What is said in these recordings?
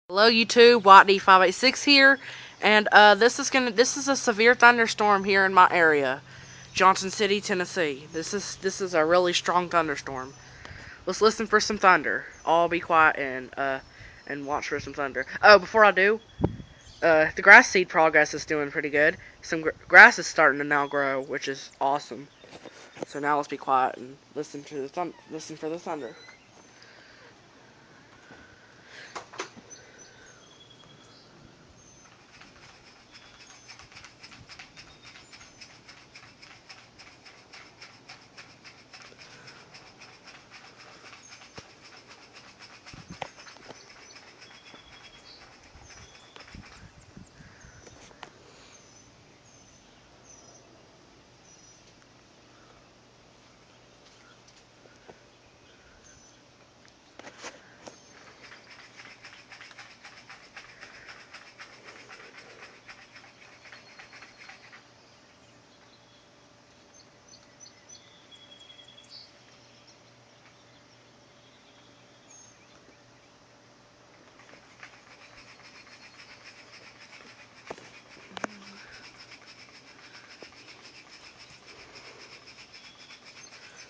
Hello YouTube, WattD586 here, and this is a severe thunderstorm here in my area, Johnson City, Tennessee. This is a really strong thunderstorm. Let's listen for some thunder. All be quiet and watch for some thunder. Oh, before I do, the grass seed progress is doing pretty good. Some grass is starting to now grow, which is awesome. So now let's be quiet and listen for the thunder.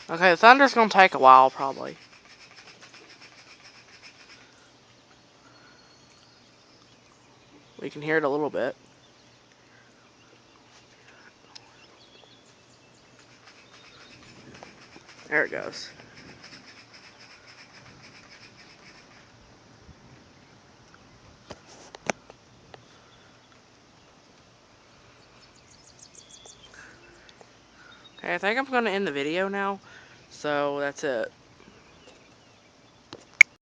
Okay, the thunder's gonna take a while probably. We can hear it a little bit. There it goes. Okay, I think I'm going to end the video now. So that's it.